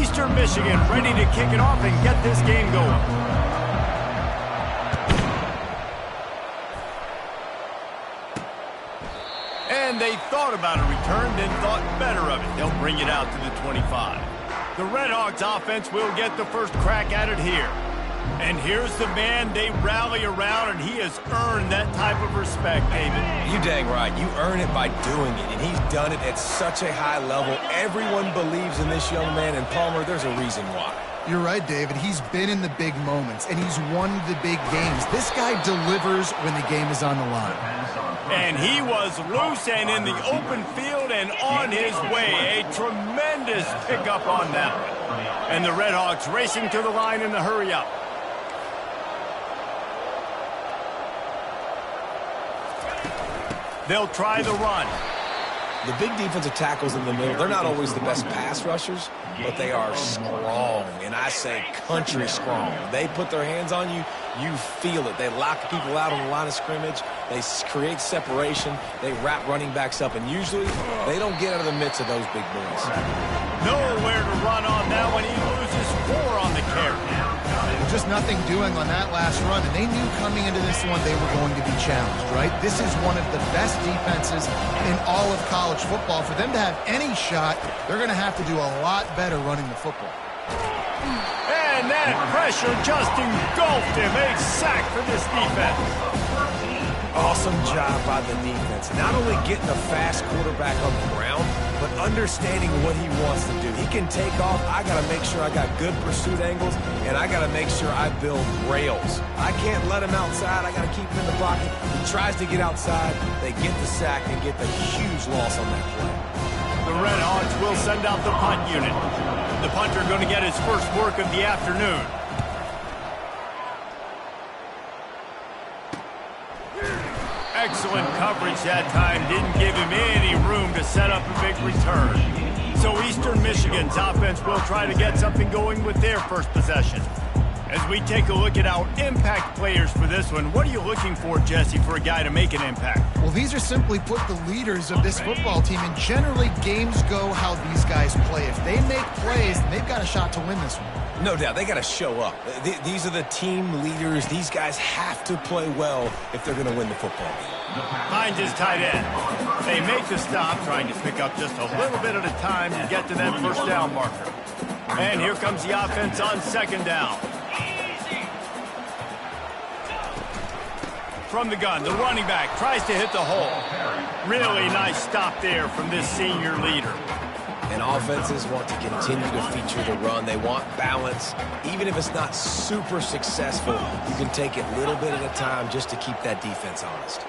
Eastern Michigan ready to kick it off and get this game going. And they thought about a return, then thought better of it. They'll bring it out to the 25. The Redhawks offense will get the first crack at it here. And here's the man they rally around, and he has earned that type of respect, David. You dang right. You earn it by doing it, and he's done it at such a high level. Everyone believes in this young man, and Palmer, there's a reason why. You're right, David. He's been in the big moments, and he's won the big games. This guy delivers when the game is on the line. And he was loose and in the open field and on his way. A tremendous pickup on that one. And the Redhawks racing to the line in the hurry-up. They'll try the run. The big defensive tackles in the middle, they're not always the best pass rushers, but they are strong, and I say country strong. They put their hands on you, you feel it. They lock people out on the line of scrimmage. They create separation. They wrap running backs up, and usually they don't get out of the midst of those big boys. Nowhere to run on that one. He loses 4 on the carry. Just nothing doing on that last run, and they knew coming into this one they were going to be challenged, right? This is one of the best defenses in all of college football. For them to have any shot, they're going to have to do a lot better running the football. And that pressure just engulfed him. A sack for this defense. Awesome job by the defense. Not only getting a fast quarterback on the ground, but understanding what he wants to do. He can take off. I got to make sure I got good pursuit angles, and I got to make sure I build rails. I can't let him outside. I got to keep him in the pocket. He tries to get outside. They get the sack and get the huge loss on that play. The Redhawks will send out the punt unit. The punter going to get his first work of the afternoon. Excellent coverage that time. Didn't give him any room to set up a big return. So Eastern Michigan's offense will try to get something going with their first possession. As we take a look at our impact players for this one, what are you looking for, Jesse, for a guy to make an impact? Well, these are simply put the leaders of this football team, and generally games go how these guys play. If they make plays, then they've got a shot to win this one. No doubt. They got to show up. These are the team leaders. These guys have to play well if they're going to win the football game. Hines is tight end. They make the stop, trying to pick up just a little bit at a time to get to that first down marker. And here comes the offense on second down. From the gun, the running back tries to hit the hole. Really nice stop there from this senior leader. And offenses want to continue to feature the run. They want balance. Even if it's not super successful, you can take it little bit at a time just to keep that defense honest.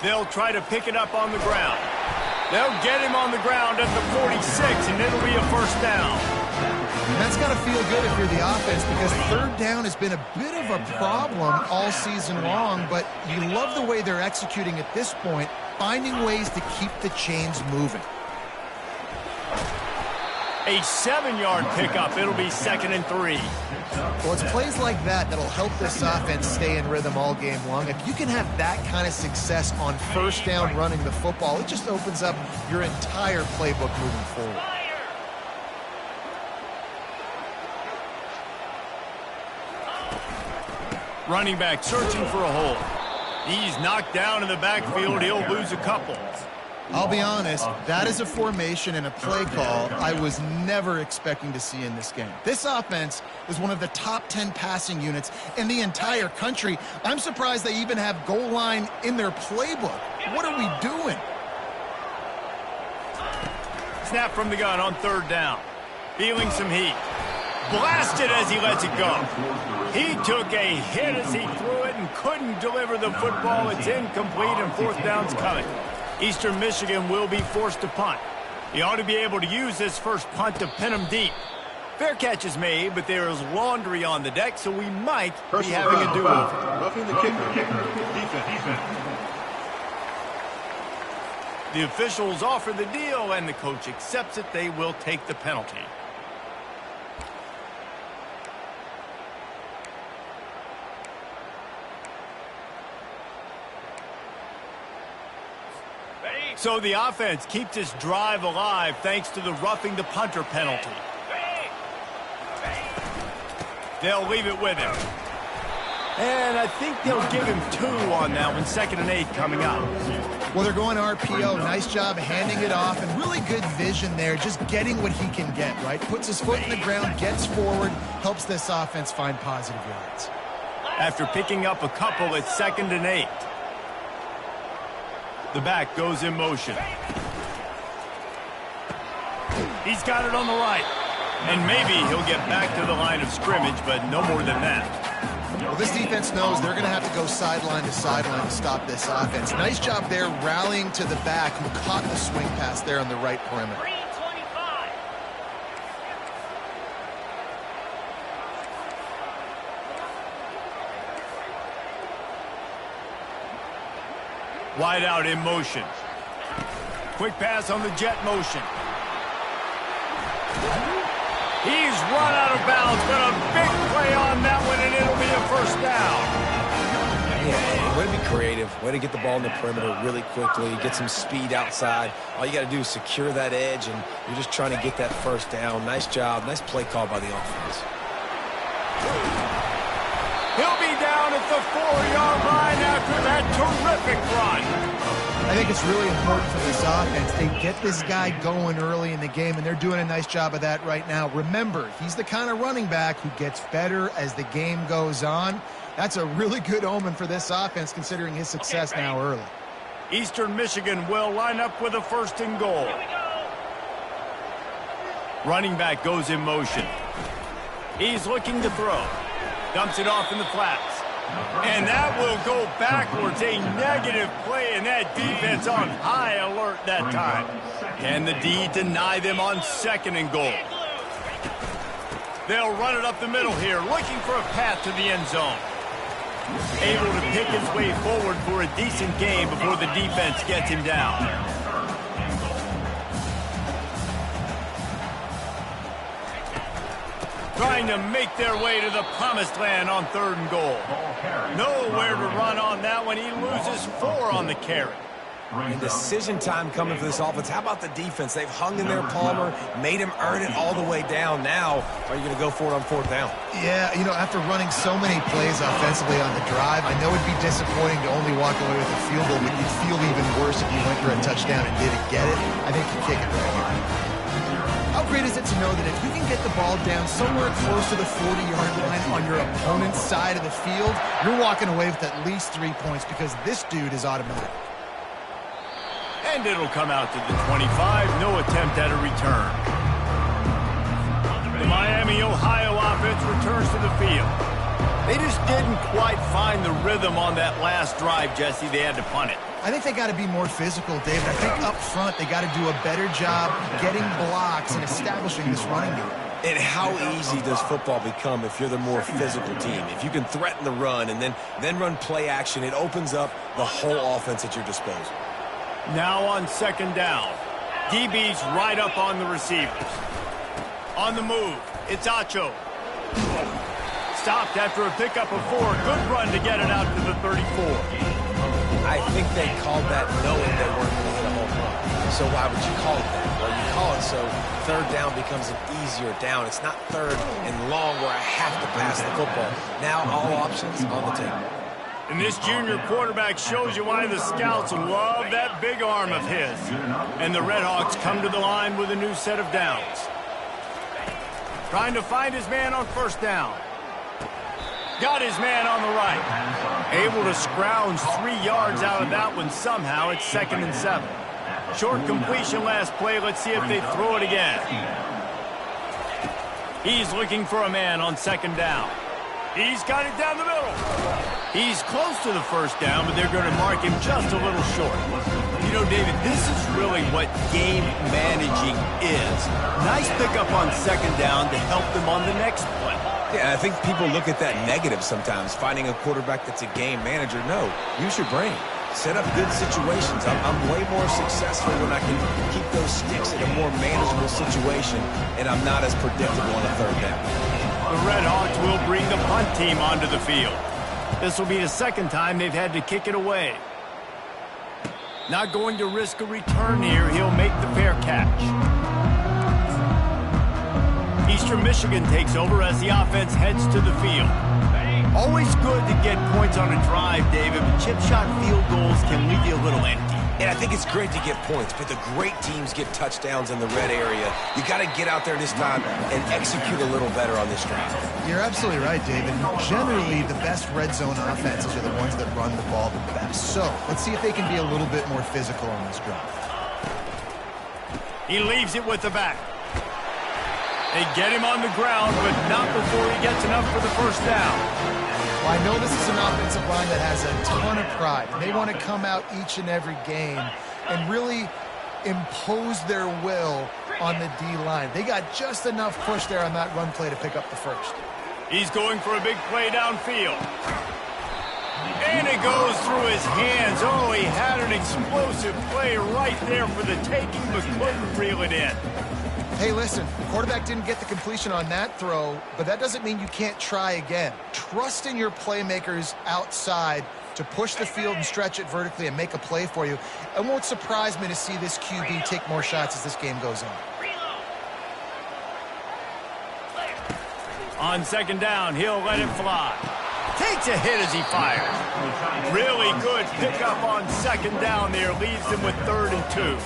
They'll try to pick it up on the ground. They'll get him on the ground at the 46, and it'll be a first down. And that's got to feel good if you're the offense, because third down has been a bit of a problem all season long, but you love the way they're executing at this point, finding ways to keep the chains moving. A 7-yard pickup. It'll be 2nd and 3. Well, it's plays like that that'll help this offense stay in rhythm all game long. If you can have that kind of success on first down running the football, it just opens up your entire playbook moving forward. Running back searching for a hole. He's knocked down in the backfield. He'll lose a couple. I'll be honest, that is a formation and a play call I was never expecting to see in this game. This offense is one of the top 10 passing units in the entire country. I'm surprised they even have goal line in their playbook. What are we doing? Snap from the gun on third down. Feeling some heat. Blasted as he lets it go. He took a hit as he threw it and couldn't deliver the football. It's incomplete and fourth down's coming. Eastern Michigan will be forced to punt. He ought to be able to use this first punt to pin him deep. Fair catch is made, but there is laundry on the deck, so we might be having a do-over. Roughing the kicker. Defense. The officials offer the deal, and the coach accepts it. They will take the penalty. So the offense keeps this drive alive thanks to the roughing the punter penalty. They'll leave it with him. And I think they'll give him 2 on that one. 2nd and 8 coming up. Well, they're going RPO. Nice job handing it off, and really good vision there, just getting what he can get, right? Puts his foot in the ground, gets forward, helps this offense find positive yards. After picking up a couple, it's 2nd and 8. The back goes in motion. He's got it on the right. And maybe he'll get back to the line of scrimmage, but no more than that. Well, this defense knows they're going to have to go sideline to sideline to stop this offense. Nice job there rallying to the back who caught the swing pass there on the right perimeter. 325. Wide out in motion. Quick pass on the jet motion. He's run out of bounds, but a big play on that one, and it'll be a 1st down. Yeah, way to be creative. Way to get the ball in the perimeter really quickly, get some speed outside. All you got to do is secure that edge, and you're just trying to get that 1st down. Nice job. Nice play call by the offense. He'll be down at the 4-yard line after that terrific run. I think it's really important for this offense. They get this guy going early in the game, and they're doing a nice job of that right now. Remember, he's the kind of running back who gets better as the game goes on. That's a really good omen for this offense, considering his success now early. Eastern Michigan will line up with a 1st and goal. Running back goes in motion. He's looking to throw. Dumps it off in the flats. And that will go backwards. A negative play, and that defense on high alert that time. Can the D deny them on 2nd and goal? They'll run it up the middle here, looking for a path to the end zone. Able to pick his way forward for a decent game before the defense gets him down. Trying to make their way to the promised land on 3rd and goal. Nowhere to run on that one. He loses 4 on the carry. And decision time coming for this offense. How about the defense? They've hung in their Palmer, made him earn it all the way down. Now, are you going to go for it on 4th down? Yeah, you know, after running so many plays offensively on the drive, I know it'd be disappointing to only walk away with a field goal, but you'd feel even worse if you went for a touchdown and didn't get it. I think you kick it right here. How great is it to know that if you can get the ball down somewhere close to the 40-yard line on your opponent's side of the field, you're walking away with at least 3 points because this dude is automatic. And it'll come out to the 25. No attempt at a return. The Miami, Ohio offense returns to the field. They just didn't quite find the rhythm on that last drive, Jesse. They had to punt it. I think they got to be more physical, David. I think up front they got to do a better job getting blocks and establishing this running game. And how easy does football become if you're the more physical team? If you can threaten the run and then run play action, it opens up the whole offense at your disposal. Now on 2nd down. DB's right up on the receivers. On the move, it's Acho. Stopped after a pickup of 4. Good run to get it out to the 34. I think they called that knowing they weren't going to hit a home run. So why would you call it that? Well, you call it so 3rd down becomes an easier down. It's not 3rd and long where I have to pass the football. Now all options on the table. And this junior quarterback shows you why the scouts love that big arm of his. And the Redhawks come to the line with a new set of downs. Trying to find his man on 1st down. Got his man on the right. Able to scrounge 3 yards out of that one somehow. It's 2nd and 7. Short completion last play. Let's see if they throw it again. He's looking for a man on 2nd down. He's got it down the middle. He's close to the 1st down, but they're going to mark him just a little short. You know, David, this is really what game managing is. Nice pickup on 2nd down to help them on the next play. Yeah, I think people look at that negative sometimes, finding a quarterback that's a game manager. No, use your brain. Set up good situations. I'm way more successful when I can keep those sticks in a more manageable situation, and I'm not as predictable on a 3rd down. The Redhawks will bring the punt team onto the field. This will be the 2nd time they've had to kick it away. Not going to risk a return here. He'll make the fair catch. Eastern Michigan takes over as the offense heads to the field. Always good to get points on a drive, David, but chip shot field goals can leave you a little empty. And I think it's great to get points, but the great teams get touchdowns in the red area. You got to get out there this time and execute a little better on this drive. You're absolutely right, David. Generally, the best red zone offenses are the ones that run the ball the best. So let's see if they can be a little bit more physical on this drive. He leaves it with the back. They get him on the ground, but not before he gets enough for the first down. Well, I know this is an offensive line that has a ton of pride. They want to come out each and every game and really impose their will on the D-line. They got just enough push there on that run play to pick up the first. He's going for a big play downfield. And it goes through his hands. Oh, he had an explosive play right there for the taking, but couldn't reel it in. Hey, listen, the quarterback didn't get the completion on that throw, but that doesn't mean you can't try again. Trust in your playmakers outside to push the field and stretch it vertically and make a play for you. It won't surprise me to see this QB take more shots as this game goes on. On second down, he'll let it fly. Takes a hit as he fires. Really good pickup on second down there. Leaves him with 3rd and 2.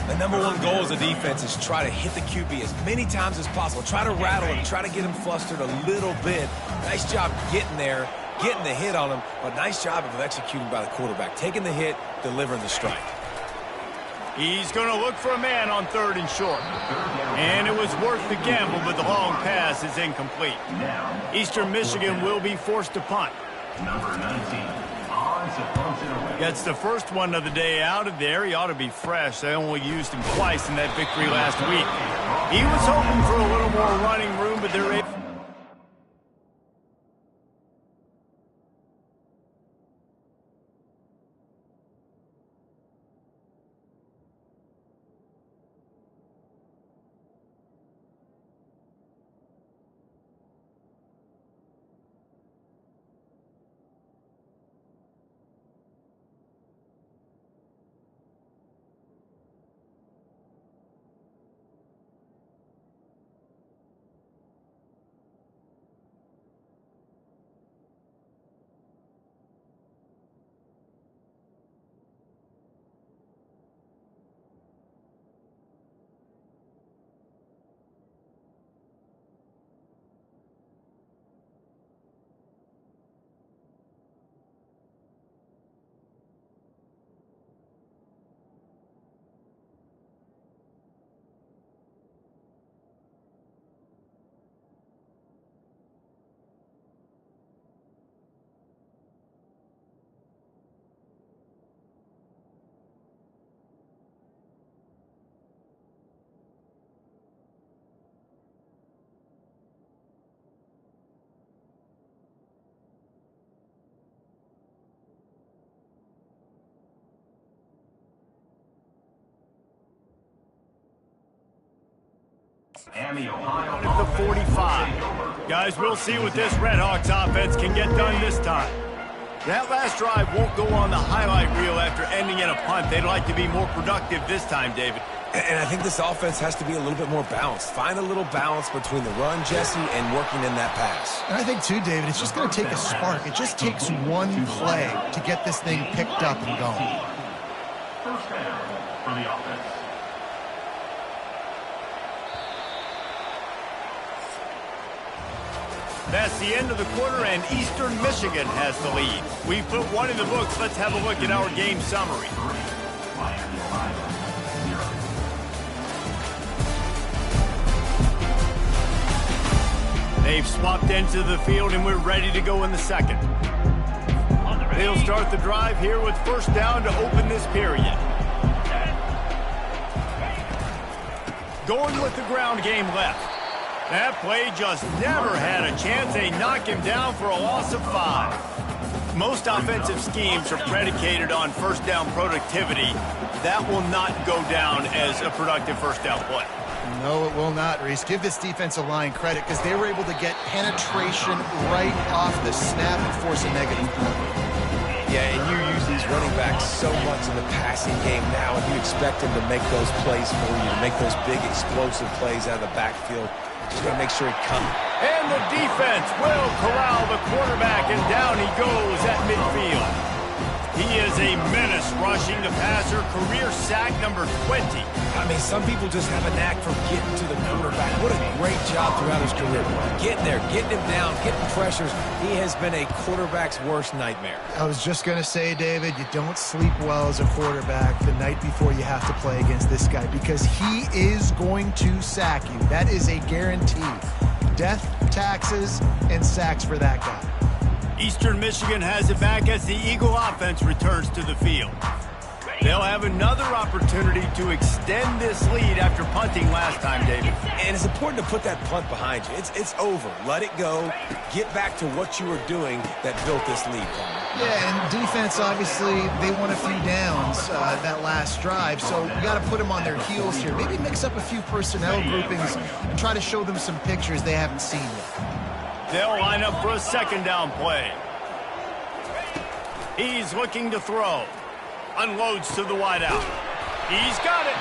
The number one goal as a defense is try to hit the QB as many times as possible. Try to rattle him, try to get him flustered a little bit. Nice job getting there, getting the hit on him, but nice job of executing by the quarterback. Taking the hit, delivering the strike. He's going to look for a man on 3rd and short. And it was worth the gamble, but the long pass is incomplete. Eastern Michigan will be forced to punt. Number 19. Gets the first one of the day out of there. He ought to be fresh. They only used him twice in that victory last week. He was hoping for a little more running room, but they're able. At the 45. Guys, we'll see what this Redhawks offense can get done this time. That last drive won't go on the highlight reel after ending in a punt. They'd like to be more productive this time, David. And I think this offense has to be a little bit more balanced. Find a little balance between the run, Jesse, and working in that pass. And I think, too, David, it's just going to take a spark. It just takes one play to get this thing picked up and going. First down for the offense. That's the end of the quarter, and Eastern Michigan has the lead. We put one in the books. Let's have a look at our game summary. They've swapped into the field, and we're ready to go in the second. They'll start the drive here with first down to open this period. Going with the ground game left. That play just never had a chance. They knock him down for a loss of 5. Most offensive schemes are predicated on first down productivity. That will not go down as a productive first down play. No, it will not, Reese. Give this defensive line credit because they were able to get penetration right off the snap and force a negative play. Yeah, and you use these running backs so much in the passing game now, and you expect them to make those plays for you, to make those big explosive plays out of the backfield. Just got to make sure he comes. And the defense will corral the quarterback, and down he goes at midfield. He is a menace rushing the passer, career sack number 20. I mean, some people just have a knack for getting to the quarterback. What a great job throughout his career. Getting there, getting him down, getting pressures. He has been a quarterback's worst nightmare. I was just going to say, David, you don't sleep well as a quarterback the night before you have to play against this guy because he is going to sack you. That is a guarantee. Death, taxes, and sacks for that guy. Eastern Michigan has it back as the Eagle offense returns to the field. They'll have another opportunity to extend this lead after punting last time, David. And it's important to put that punt behind you. It's over. Let it go. Get back to what you were doing that built this lead, Palmer. Yeah, and defense, obviously, they won a few downs that last drive, so you got to put them on their heels here. Maybe mix up a few personnel groupings and try to show them some pictures they haven't seen yet. They'll line up for a second down play. He's looking to throw. Unloads to the wideout. He's got it.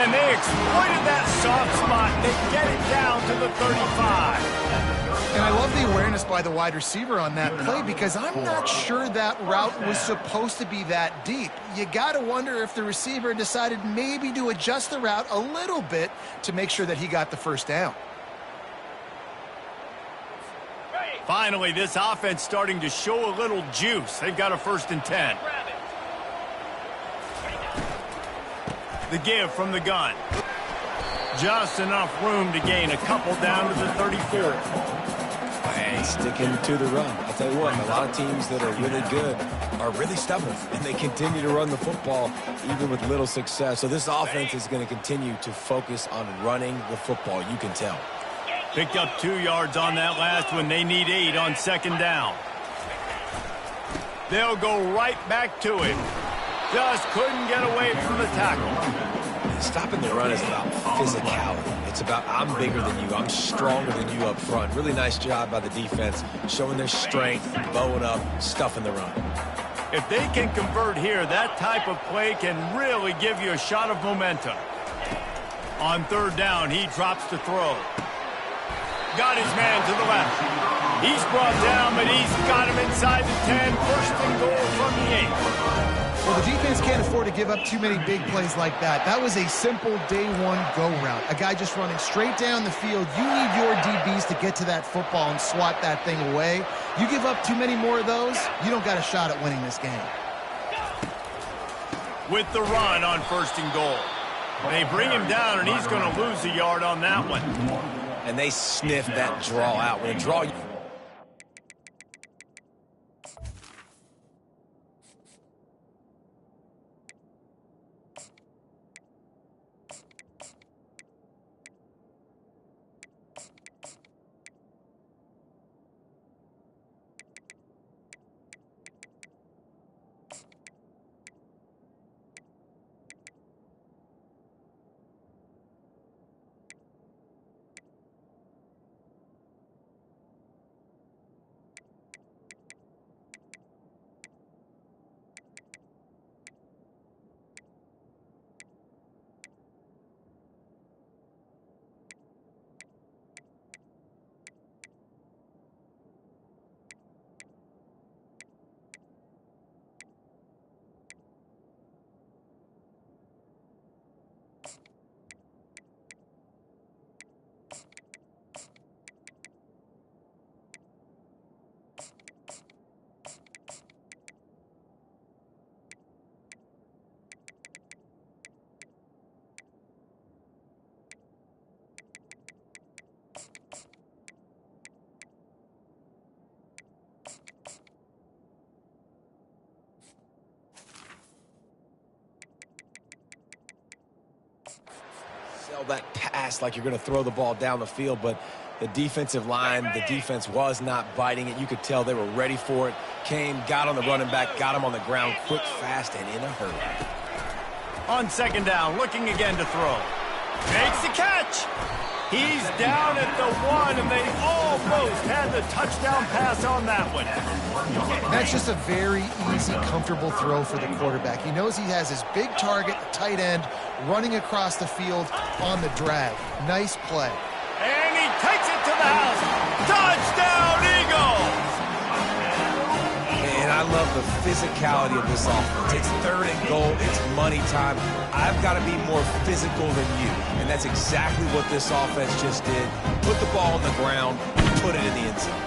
And they exploited that soft spot. They get it down to the 35. And I love the awareness by the wide receiver on that play because I'm not sure that route was supposed to be that deep. You got to wonder if the receiver decided maybe to adjust the route a little bit to make sure that he got the first down. Finally, this offense starting to show a little juice. They've got a 1st and 10. The give from the gun. Just enough room to gain a couple down to the 34. And sticking to the run. I'll tell you what, a lot of teams that are really good are really stubborn, and they continue to run the football even with little success. So this offense is going to continue to focus on running the football, you can tell. Picked up 2 yards on that last one. They need 8 on 2nd down. They'll go right back to him. Just couldn't get away from the tackle. Stopping the run is about physicality. It's about I'm bigger than you. I'm stronger than you up front. Really nice job by the defense, showing their strength, bowing up, stuffing the run. If they can convert here, that type of play can really give you a shot of momentum. On 3rd down, he drops to throw. Got his man to the left. He's brought down, but he's got him inside the 10. 1st and goal from the 8. Well, the defense can't afford to give up too many big plays like that. That was a simple day one go route. A guy just running straight down the field. You need your DBs to get to that football and swat that thing away. You give up too many more of those, you don't got a shot at winning this game. With the run on 1st and goal. They bring him down, and he's going to lose a yard on that one. And they sniff that draw out. When a draw... that pass like you're going to throw the ball down the field, but the defensive line, the defense was not biting it. You could tell they were ready for it. Came, got on the running back, got him on the ground quick, fast, and in a hurry. On 2nd down, looking again to throw. Makes the catch. He's down at the 1, and they almost had the touchdown pass on that one. That's just a very easy, comfortable throw for the quarterback. He knows he has his big target, the tight end, running across the field on the drag. Nice play. And he takes it to the house. Touchdown, Eagles! And I love the physicality of this offense. It's 3rd and goal. It's money time. I've got to be more physical than you. And that's exactly what this offense just did. Put the ball on the ground, put it in the end zone.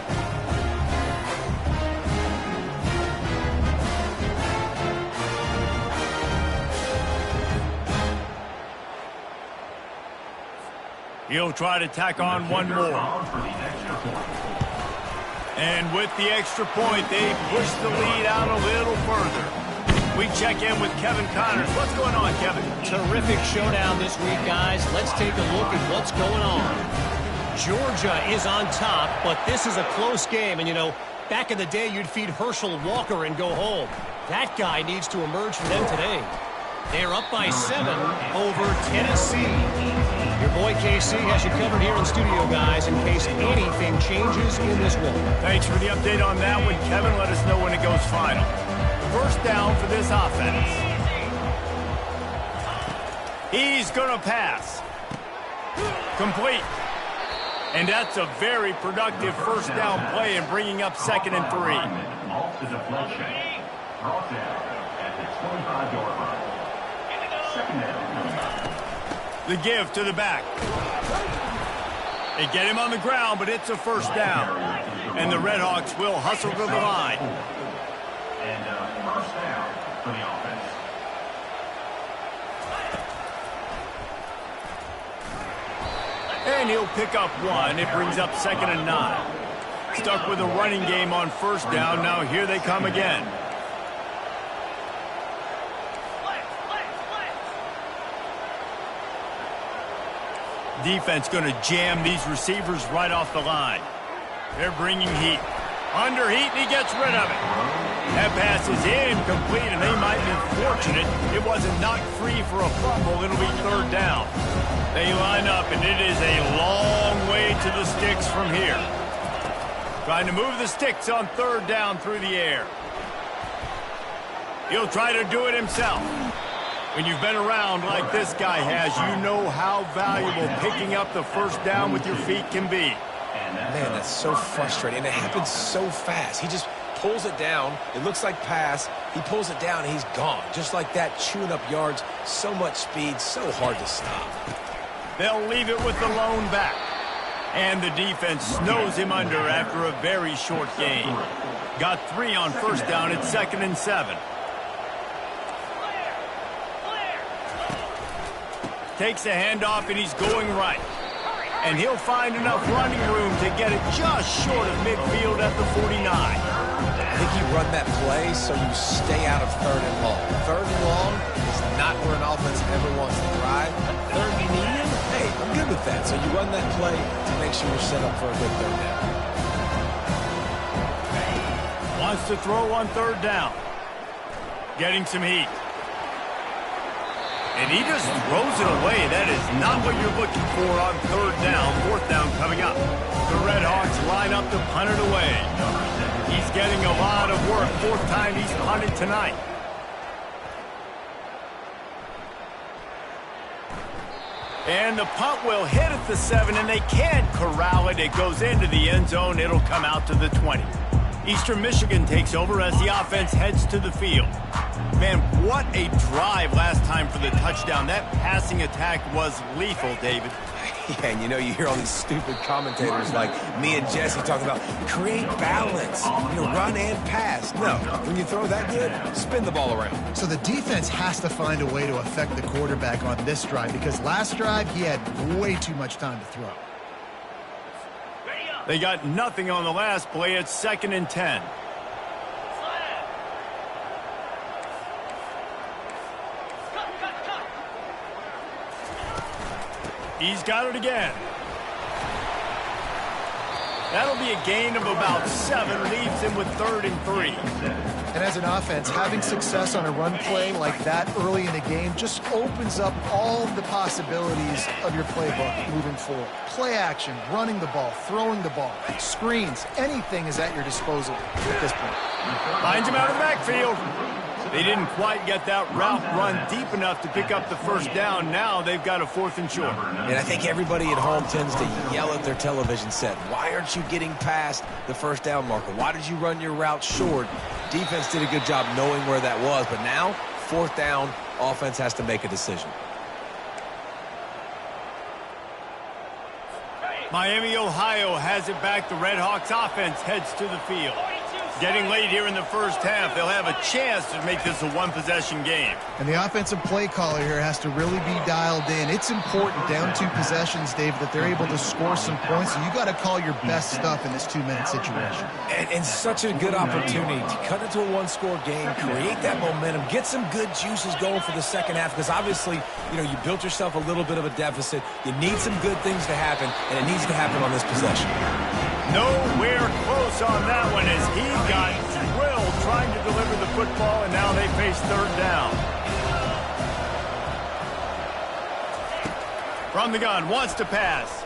He'll try to tack on one more. And with the extra point, they push the lead out a little further. We check in with Kevin Connors. What's going on, Kevin? Terrific showdown this week, guys. Let's take a look at what's going on. Georgia is on top, but this is a close game. And, you know, back in the day, you'd feed Herschel Walker and go home. That guy needs to emerge for them today. They're up by 7 over Tennessee. Your boy KC has you covered here in studio, guys, in case anything changes in this one. Thanks for the update on that one, Kevin. Let us know when it goes final. First down for this offense. He's going to pass. Complete. And that's a very productive first down play in bringing up 2nd and 3. Off the deflection. Brought down at the 25-yard line. 2nd down. The give to the back. They get him on the ground, but it's a first down. And the Redhawks will hustle to the line. And first down for the offense. And he'll pick up 1. It brings up 2nd and 9. Stuck with a running game on first down. Now here they come again. Defense going to jam these receivers right off the line. They're bringing heat. Under heat, and he gets rid of it. That pass is incomplete, and they might be fortunate it wasn't knocked free for a fumble. It'll be 3rd down. They line up, and it is a long way to the sticks from here. Trying to move the sticks on 3rd down through the air. He'll try to do it himself. When you've been around like this guy has, you know how valuable picking up the first down with your feet can be. Man, that's so frustrating. And it happens so fast. He just pulls it down. It looks like pass. He pulls it down, and he's gone. Just like that, chewing up yards. So much speed, so hard to stop. They'll leave it with the lone back. And the defense snows him under after a very short gain. Got 3 on first down. It's 2nd and 7. Takes a handoff, and he's going right. And he'll find enough running room to get it just short of midfield at the 49. I think you run that play so you stay out of 3rd and long. 3rd and long is not where an offense ever wants to thrive. 3rd and medium, hey, I'm good with that. So you run that play to make sure you're set up for a good 3rd down. Wants to throw on 3rd down. Getting some heat. And he just throws it away. That is not what you're looking for on 3rd down. 4th down coming up. The Redhawks line up to punt it away. He's getting a lot of work. 4th time he's punted tonight. And the punt will hit at the 7, and they can't corral it. It goes into the end zone. It'll come out to the 20. Eastern Michigan takes over as the offense heads to the field. Man, what a drive last time for the touchdown. That passing attack was lethal, David. Yeah, and you know, you hear all these stupid commentators like me and Jesse talking about create balance, you know, run and pass. No, when you throw that good, spin the ball around. So the defense has to find a way to affect the quarterback on this drive because last drive he had way too much time to throw. They got nothing on the last play. It's 2nd and 10. He's got it again. That'll be a gain of about 7. Leaves him with 3rd and 3. And as an offense, having success on a run play like that early in the game just opens up all the possibilities of your playbook moving forward. Play action, running the ball, throwing the ball, screens, anything is at your disposal at this point. Finds him out of the backfield. They didn't quite get that route run deep enough to pick up the first down. Now they've got a 4th and short. And I think everybody at home tends to yell at their television set. Why aren't you getting past the first down marker? Why did you run your route short? Defense did a good job knowing where that was. But now, 4th down, offense has to make a decision. Miami, Ohio has it back. The Redhawks offense heads to the field. Getting late here in the first half, they'll have a chance to make this a one-possession game. And the offensive play caller here has to really be dialed in. It's important down 2 possessions, Dave, that they're able to score some points. So you got to call your best stuff in this 2-minute situation. And such a good opportunity to cut into a 1-score game, create that momentum, get some good juices going for the second half. Because obviously, you built yourself a little bit of a deficit. You need some good things to happen, and it needs to happen on this possession. Nowhere close on that one as he got drilled trying to deliver the football, and now they face 3rd down. From the gun, wants to pass.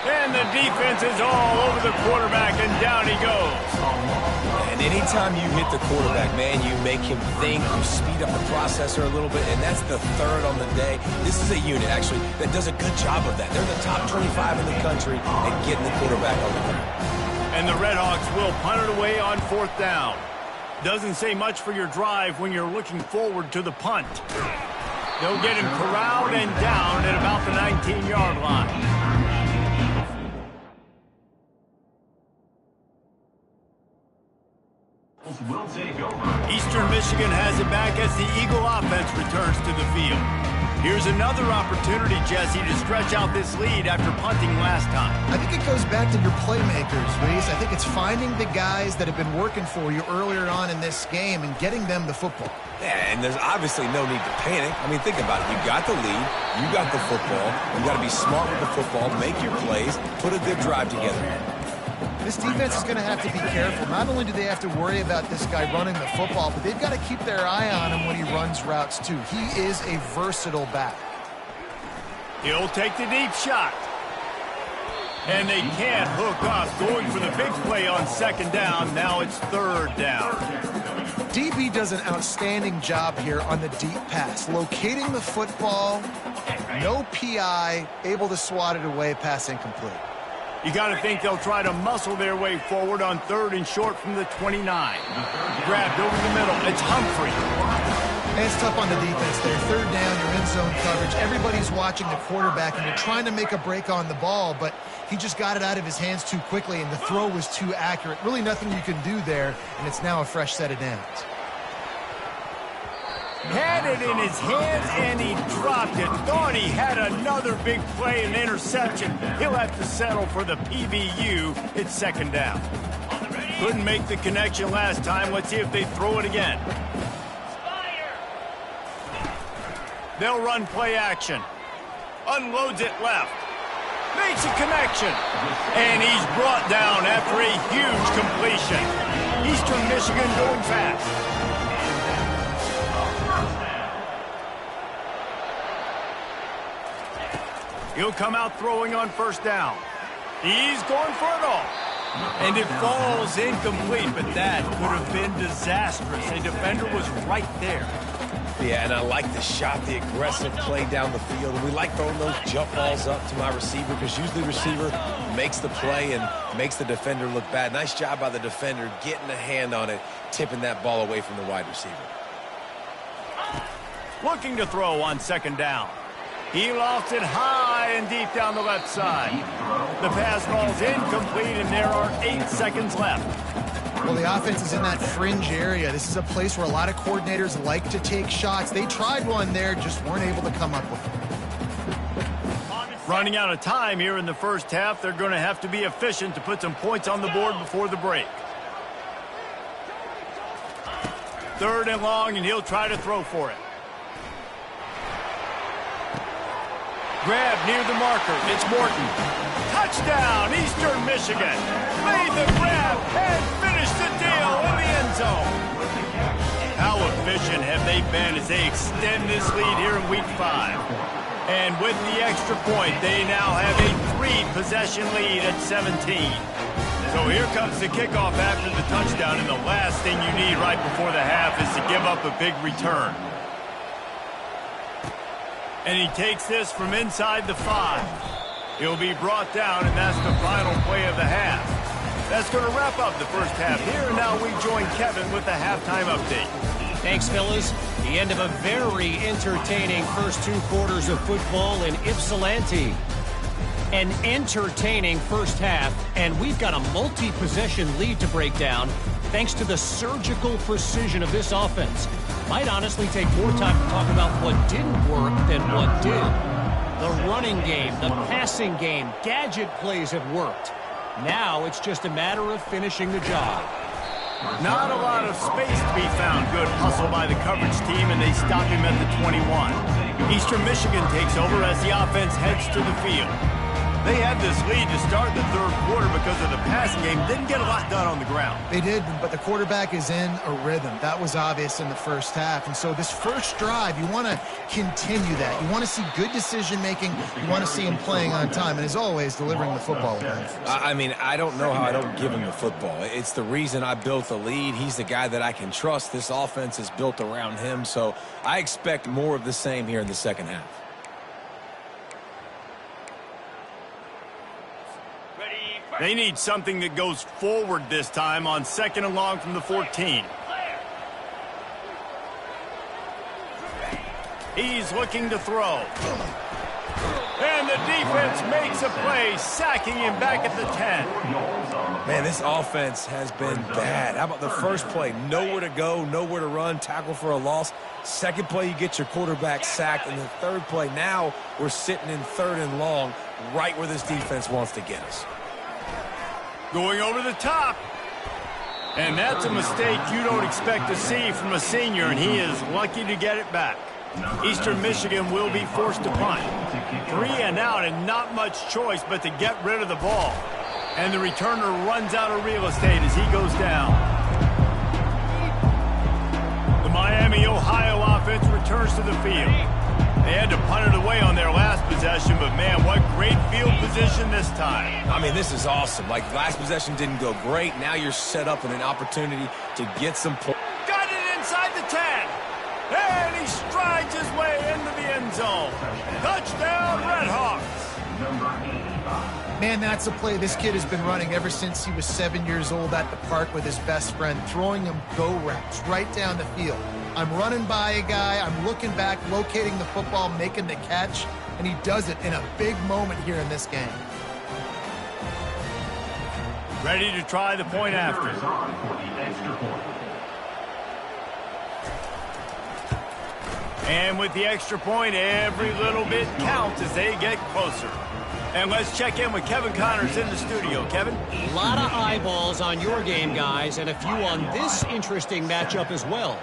And the defense is all over the quarterback, and down he goes. And anytime you hit the quarterback, man, you make him think, you speed up the processor a little bit, and that's the 3rd on the day. This is a unit, actually, that does a good job of that. They're the top 25 in the country at getting the quarterback on the ground. And the Redhawks will punt it away on 4th down. Doesn't say much for your drive when you're looking forward to the punt. They'll get him corralled and down at about the 19-yard line. Eastern Michigan has it back as the Eagle offense returns to the field. Here's another opportunity, Jesse, to stretch out this lead after punting last time. I think it goes back to your playmakers, Reese. I think it's finding the guys that have been working for you earlier on in this game and getting them the football. Yeah, and there's obviously no need to panic. I mean, think about it. You got the lead. You got the football. You got to be smart with the football, make your plays, put a good drive together. This defense is going to have to be careful. Not only do they have to worry about this guy running the football, but they've got to keep their eye on him when he runs routes, too. He is a versatile back. He'll take the deep shot. And they can't hook up. Going for the big play on 2nd down. Now it's 3rd down. DB does an outstanding job here on the deep pass. Locating the football, no PI, able to swat it away, pass incomplete. You got to think they'll try to muscle their way forward on 3rd and short from the 29. Grabbed over the middle. It's Humphrey. And it's tough on the defense there. 3rd down, you're in zone coverage. Everybody's watching the quarterback, and you're trying to make a break on the ball, but he just got it out of his hands too quickly, and the throw was too accurate. Really nothing you can do there, and it's now a fresh set of downs. Had it in his hands, and he dropped it. Thought he had another big play and interception. He'll have to settle for the PBU. It's 2nd down. Couldn't make the connection last time. Let's see if they throw it again. They'll run play action. Unloads it left. Makes a connection. And he's brought down after a huge completion. Eastern Michigan going fast. He'll come out throwing on 1st down. He's going for it all. And it falls incomplete, but that could have been disastrous. A defender was right there. Yeah, and I like the shot, the aggressive play down the field. And we like throwing those jump balls up to my receiver because usually the receiver makes the play and makes the defender look bad. Nice job by the defender getting a hand on it, tipping that ball away from the wide receiver. Looking to throw on 2nd down. He lofts it high and deep down the left side. The pass ball's incomplete, and there are 8 seconds left. Well, the offense is in that fringe area. This is a place where a lot of coordinators like to take shots. They tried one there, just weren't able to come up with it. Running out of time here in the first half. They're going to have to be efficient to put some points on the board before the break. 3rd and long, and he'll try to throw for it. Grab near the marker. It's Morton. Touchdown, Eastern Michigan. Made the grab and finished the deal. zone. How efficient have they been as they extend this lead here in Week 5? And with the extra point, they now have a 3-possession lead at 17. So here comes the kickoff after the touchdown, and the last thing you need right before the half is to give up a big return. And he takes this from inside the 5. He'll be brought down, and that's the final play of the half. That's going to wrap up the first half here, and now we join Kevin with the halftime update. Thanks, fellas. The end of a very entertaining first 2 quarters of football in Ypsilanti. An entertaining first half, and we've got a multi-possession lead to break down thanks to the surgical precision of this offense. Might honestly take more time to talk about what didn't work than what did. The running game, the passing game, gadget plays have worked. Now it's just a matter of finishing the job. Not a lot of space to be found. Good hustle by the coverage team, and they stop him at the 21. Eastern Michigan takes over as the offense heads to the field. They had this lead to start the third quarter because of the passing game. Didn't get a lot done on the ground. They did, but the quarterback is in a rhythm. That was obvious in the first half. And so this first drive, you want to continue that. You want to see good decision-making. You want to see him playing on time. And as always, delivering the football. I mean, I don't know how I don't give him the football. It's the reason I built the lead. He's the guy that I can trust. This offense is built around him. So I expect more of the same here in the second half. They need something that goes forward this time on 2nd and long from the 14. He's looking to throw. And the defense makes a play, sacking him back at the 10. Man, this offense has been bad. How about the first play? Nowhere to go, nowhere to run, tackle for a loss. Second play, you get your quarterback sacked. And the third play, now we're sitting in 3rd and long, right where this defense wants to get us. Going over the top. And that's a mistake you don't expect to see from a senior, and he is lucky to get it back. Eastern Michigan will be forced to punt. 3 and out, and not much choice but to get rid of the ball. And the returner runs out of real estate as he goes down. The Miami, Ohio offense returns to the field. They had to punt it away on their last possession, but man, what great field position this time. I mean, this is awesome. Like, last possession didn't go great. Now you're set up in an opportunity to get some points. Got it inside the 10. And he strides his way into the end zone. Touchdown, Redhawks. Man, that's a play this kid has been running ever since he was 7 years old at the park with his best friend, throwing him go routes right down the field. I'm running by a guy, I'm looking back, locating the football, making the catch, and he does it in a big moment here in this game. Ready to try the point after. And with the extra point, every little bit counts as they get closer. And let's check in with Kevin Connors in the studio. Kevin? A lot of eyeballs on your game, guys, and a few on this interesting matchup as well.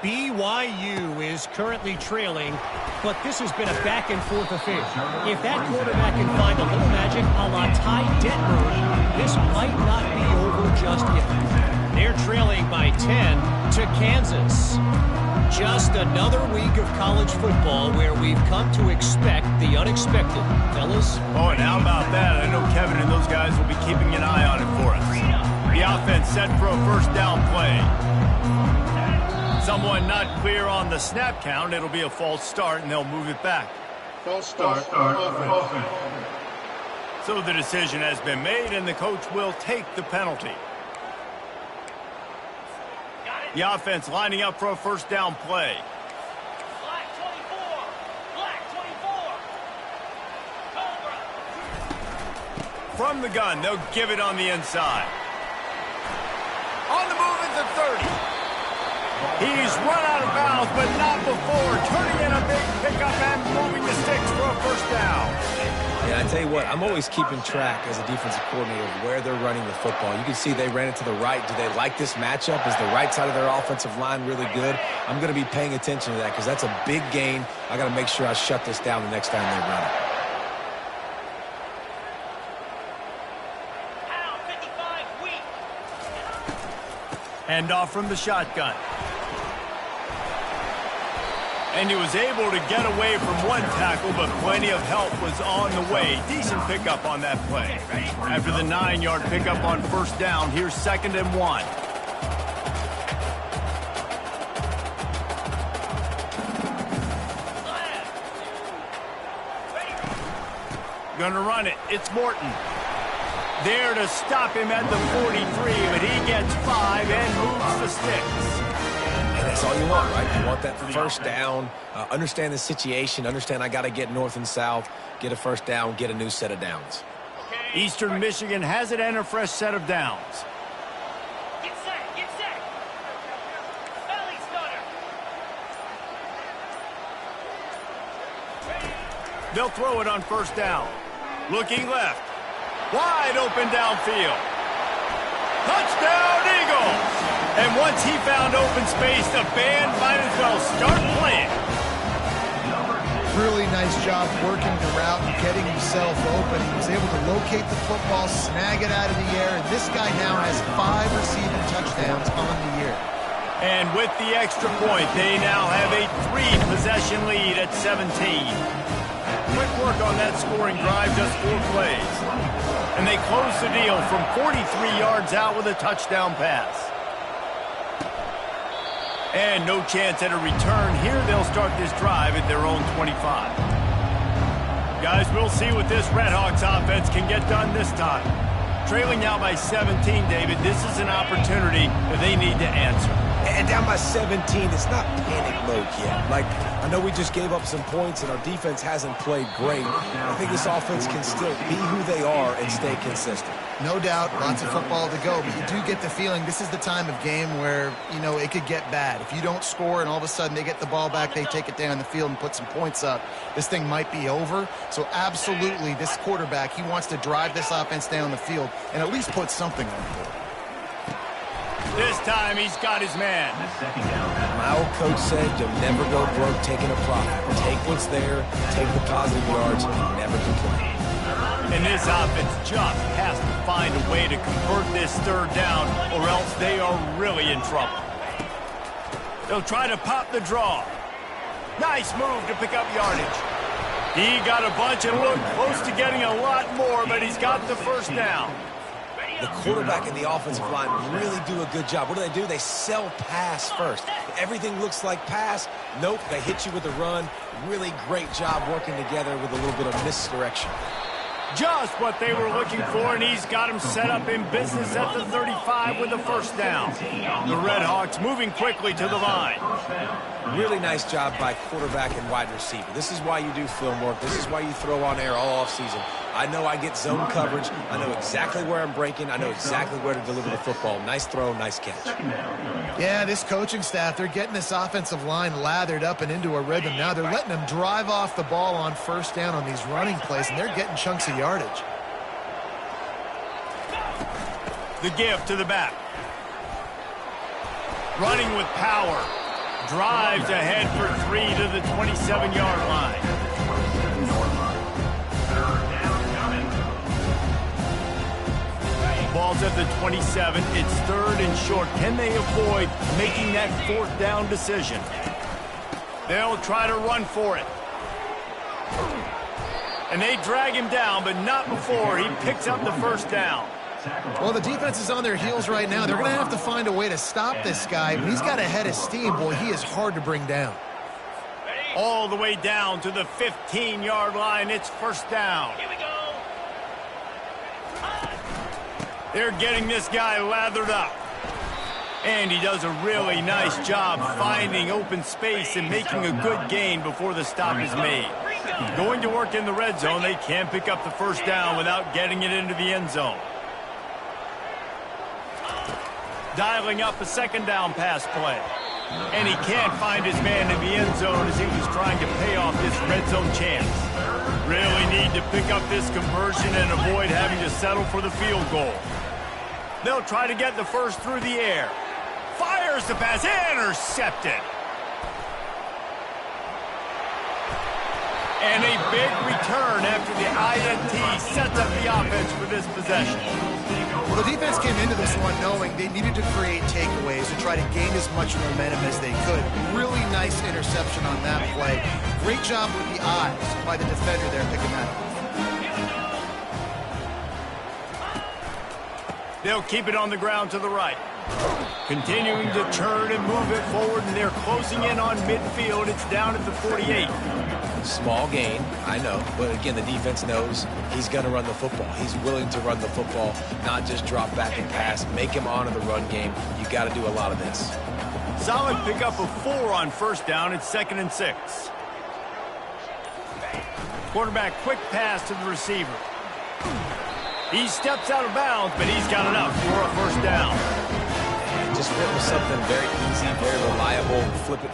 BYU is currently trailing, but this has been a back-and-forth affair. If that quarterback can find a little magic a la Ty Detmer, this might not be over just yet. They're trailing by 10 to Kansas. Just another week of college football where we've come to expect the unexpected, fellas. Oh, and how about that? I know Kevin and those guys will be keeping an eye on it for us. The offense set for a first down play. Someone not clear on the snap count. It'll be a false start, and they'll move it back. False start. Offense. So the decision has been made, and the coach will take the penalty. The offense lining up for a first down play. Black 24. Black 24. Cobra. From the gun, they'll give it on the inside. On the move at the 30. He's run out of bounds, but not before turning in a big pickup and moving the sticks for a first down. Yeah, I tell you what, I'm always keeping track as a defensive coordinator of where they're running the football. You can see they ran it to the right. Do they like this matchup? Is the right side of their offensive line really good? I'm going to be paying attention to that because that's a big gain. I got to make sure I shut this down the next time they run it. Hand off from the shotgun. And he was able to get away from one tackle, but plenty of help was on the way. Decent pickup on that play. After the 9-yard pickup on first down, here's 2nd and 1. Gonna run it. It's Morton. There to stop him at the 43, but he gets 5 and moves the sticks. And that's all you want, right? You want that first down, understand the situation, understand I got to get north and south, get a first down, get a new set of downs. Eastern Michigan has it and a fresh set of downs. Get set, get set. Belly stunner. They'll throw it on first down. Looking left. Wide open downfield. Touchdown, Eagles! And once he found open space, the band might as well start playing. Really nice job working the route and getting himself open. He was able to locate the football, snag it out of the air, and this guy now has 5 receiving touchdowns on the year. And with the extra point, they now have a 3-possession lead at 17. Quick work on that scoring drive, just 4 plays. And they close the deal from 43 yards out with a touchdown pass. And no chance at a return here. They'll start this drive at their own 25. Guys, we'll see what this Redhawks offense can get done this time. Trailing now by 17, David, this is an opportunity that they need to answer. And down by 17, it's not panic mode yet. Like, I know we just gave up some points and our defense hasn't played great. I think this offense can still be who they are and stay consistent. No doubt, lots of football to go, but you do get the feeling this is the time of game where, you know, it could get bad. If you don't score and all of a sudden they get the ball back, they take it down the field and put some points up, this thing might be over. So absolutely, this quarterback, he wants to drive this offense down the field and at least put something on the board. This time he's got his man. My old coach said you'll never go broke taking a profit. Take what's there, take the positive yards, and never complain. And this offense just has to find a way to convert this 3rd down, or else they are really in trouble. They'll try to pop the draw. Nice move to pick up yardage. He got a bunch and looked close to getting a lot more, but he's got the first down. The quarterback and the offensive line really do a good job. What do? They sell pass first. Everything looks like pass. Nope, they hit you with a run. Really great job working together with a little bit of misdirection. Just what they were looking for, and he's got him set up in business at the 35 with the first down. The Redhawks moving quickly to the line. Really nice job by quarterback and wide receiver. This is why you do film work. This is why you throw on air all offseason. I know I get zone coverage. I know exactly where I'm breaking. I know exactly where to deliver the football. Nice throw, nice catch. Yeah, this coaching staff, they're getting this offensive line lathered up and into a rhythm. Now they're letting them drive off the ball on first down on these running plays, and they're getting chunks of yardage. The give to the back. Running with power. Drives ahead for 3 to the 27-yard line. Ball's at the 27. It's 3rd and short. Can they avoid making that 4th down decision? They'll try to run for it. And they drag him down, but not before he picks up the first down. Well, the defense is on their heels right now. They're going to have to find a way to stop this guy. But he's got a head of steam. Boy, he is hard to bring down. All the way down to the 15-yard line. It's first down. Here we go. They're getting this guy lathered up. And he does a really nice job finding open space and making a good gain before the stop is made. Going to work in the red zone, they can't pick up the first down without getting it into the end zone. Dialing up a 2nd down pass play. And he can't find his man in the end zone as he was trying to pay off this red zone chance. Really need to pick up this conversion and avoid having to settle for the field goal. They'll try to get the first through the air. Fires the pass, intercepted. And a big return after the INT sets up the offense for this possession. Well, the defense came into this one knowing they needed to create takeaways to try to gain as much momentum as they could. Really nice interception on that play. Great job with the eyes by the defender there picking that up. They'll keep it on the ground to the right. Continuing to turn and move it forward, and they're closing in on midfield. It's down at the 48. Small gain, I know, but again, the defense knows he's going to run the football. He's willing to run the football, not just drop back and pass, make him honor the run game. You got to do a lot of this. Solid pickup of 4 on first down. It's 2nd and 6. Quarterback quick pass to the receiver. He steps out of bounds, but he's got enough for a first down. And just went with something very easy, very reliable, flip it.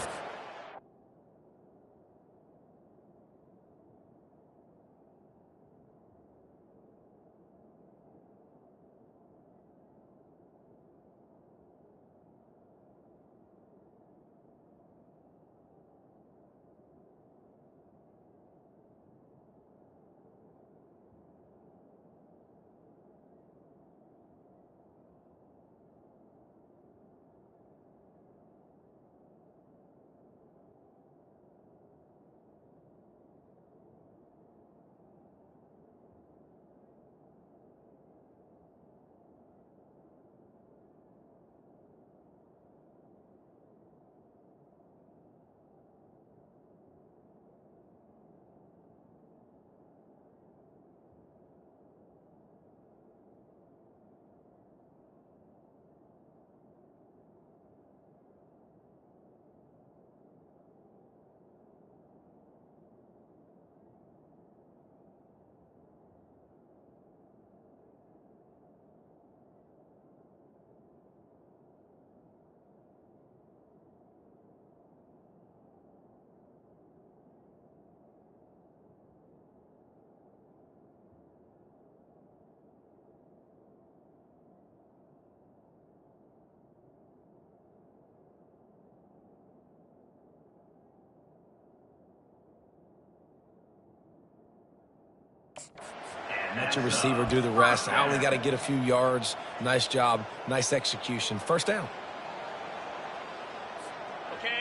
Let your receiver do the rest. I only got to get a few yards. Nice job. Nice execution. First down.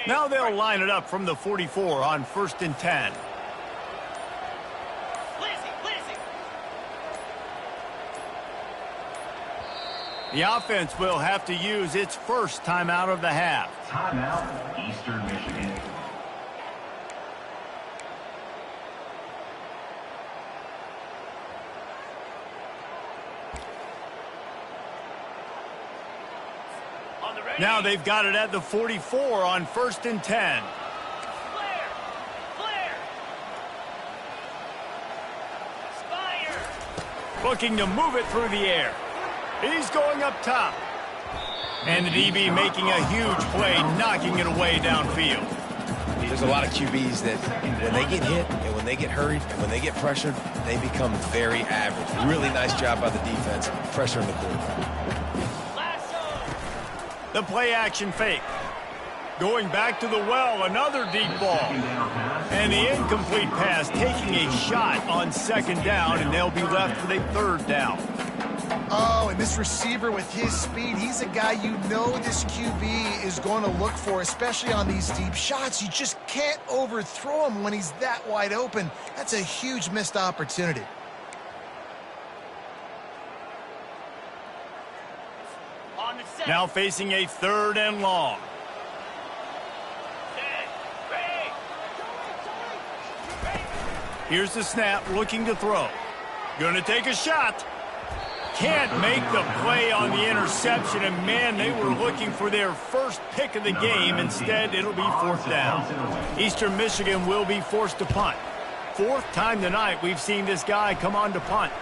Now they'll line it up from the 44 on 1st and 10. The offense will have to use its first timeout of the half. Timeout, Eastern Michigan. Now they've got it at the 44 on 1st and 10. Looking to move it through the air. He's going up top. And the DB making a huge play, knocking it away downfield. There's a lot of QBs that when they get hit and when they get hurried and when they get pressured, they become very average. Really nice job by the defense, pressuring the quarterback. The play action fake. Going back to the well, another deep ball. And the incomplete pass taking a shot on 2nd down, and they'll be left with a 3rd down. Oh, and this receiver with his speed, he's a guy you know this QB is going to look for, especially on these deep shots. You just can't overthrow him when he's that wide open. That's a huge missed opportunity. Now facing a 3rd and long. Here's the snap, looking to throw. Gonna take a shot. Can't make the play on the interception, and man, they were looking for their first pick of the game. Instead, it'll be 4th down. Eastern Michigan will be forced to punt. 4th time tonight we've seen this guy come on to punt.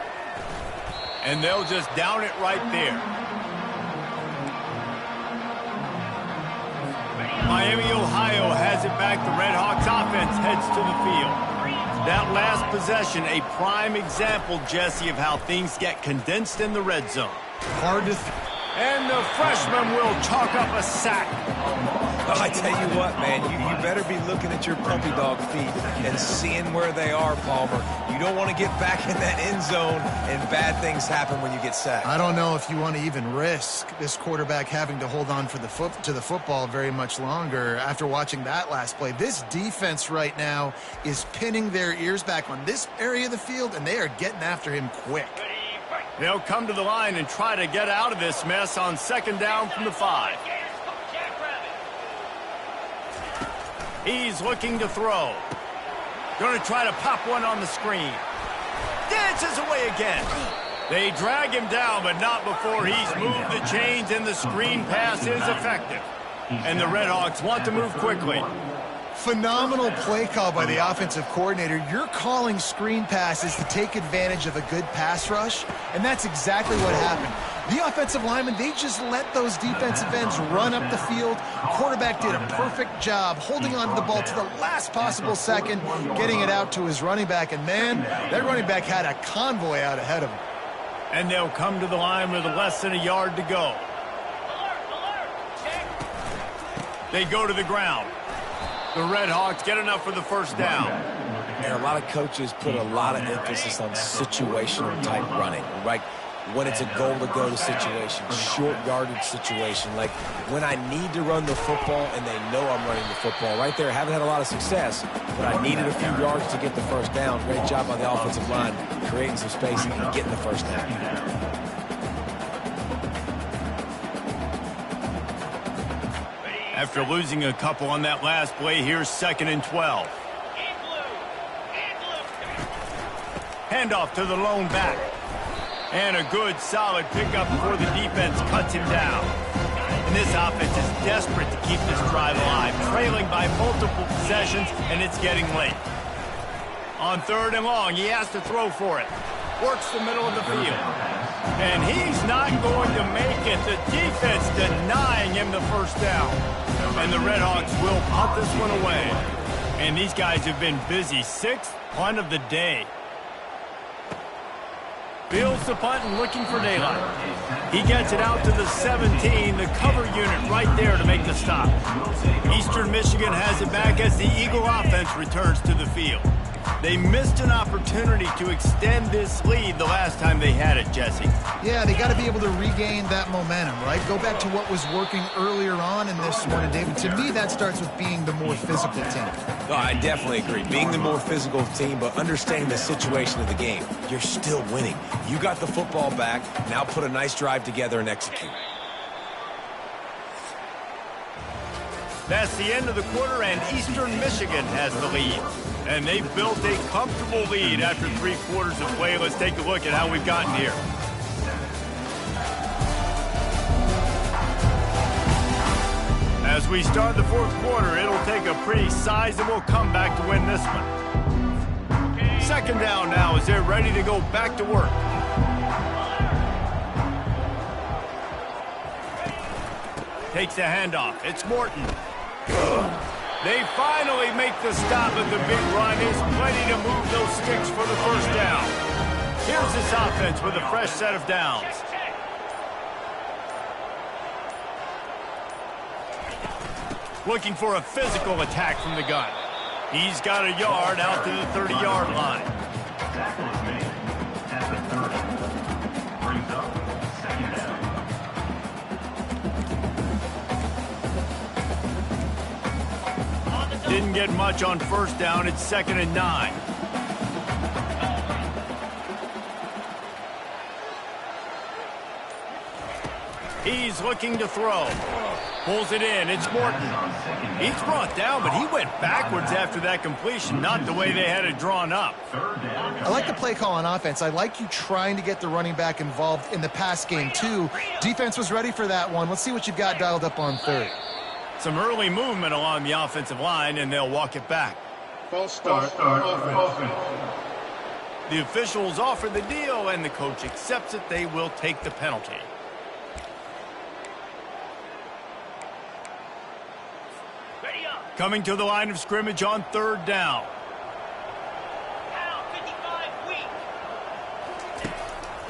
And they'll just down it right there. Miami, Ohio has it back. The Red Hawks offense heads to the field. That last possession, a prime example, Jesse, of how things get condensed in the red zone. Hard to... And the freshman will chalk up a sack. I tell you what, man, you better be looking at your puppy dog feet and seeing where they are, Palmer. You don't want to get back in that end zone and bad things happen when you get sacked. I don't know if you want to even risk this quarterback having to hold on to the football very much longer after watching that last play. This defense right now is pinning their ears back on this area of the field, and they are getting after him quick. They'll come to the line and try to get out of this mess on 2nd down from the 5. He's looking to throw. Going to try to pop one on the screen. Dances away again. They drag him down, but not before he's moved the chains, and the screen pass is effective. And the Redhawks want to move quickly. Phenomenal play call by the offensive coordinator. You're calling screen passes to take advantage of a good pass rush, and that's exactly what happened. The offensive linemen, they just let those defensive ends run up the field. Quarterback did a perfect job holding on to the ball to the last possible second, getting it out to his running back, and man, that running back had a convoy out ahead of him. And they'll come to the line with less than a yard to go. They go to the ground. The Redhawks get enough for the 1st down. And a lot of coaches put a lot of emphasis on situational type running, right? When it's a goal to go to situation, short yardage situation, like when I need to run the football and they know I'm running the football. Right there, haven't had a lot of success, but I needed a few yards to get the 1st down. Great job by the offensive line, creating some space and getting the 1st down. After losing a couple on that last play, here's 2nd and 12. Handoff to the lone back. And a good, solid pickup before the defense cuts him down. And this offense is desperate to keep this drive alive, trailing by multiple possessions, and it's getting late. On 3rd and long, he has to throw for it. Works the middle of the field. And he's not going to make it. The defense denying him the 1st down. And the Redhawks will punt this one away. And these guys have been busy. 6th punt of the day. Fields the punt and looking for daylight. He gets it out to the 17, the cover unit right there to make the stop. Eastern Michigan has it back as the Eagle offense returns to the field. They missed an opportunity to extend this lead the last time they had it, Jesse. Yeah, they got to be able to regain that momentum, right? Go back to what was working earlier on in this one, and David, to me, that starts with being the more physical team. No, I definitely agree. Being the more physical team, but understanding the situation of the game. You're still winning. You got the football back. Now put a nice drive together and execute. That's the end of the quarter, and Eastern Michigan has the lead. And they've built a comfortable lead after 3 quarters of play. Let's take a look at how we've gotten here. As we start the 4th quarter, it'll take a pretty sizable comeback to win this one. 2nd down now as they're ready to go back to work. Takes a handoff. It's Morton. They finally make the stop, but the big run is plenty to move those sticks for the 1st down. Here's this offense with a fresh set of downs. Looking for a physical attack from the gun. He's got a yard out to the 30-yard line. Didn't get much on 1st down. It's 2nd and 9. He's looking to throw. Pulls it in. It's Morton. He's brought down, but he went backwards after that completion, not the way they had it drawn up. I like the play call on offense. I like you trying to get the running back involved in the pass game, too. Defense was ready for that one. Let's see what you've got dialed up on 3rd. Some early movement along the offensive line, and they'll walk it back. False start. Offense. The officials offer the deal, and the coach accepts it. They will take the penalty. Coming to the line of scrimmage on 3rd down.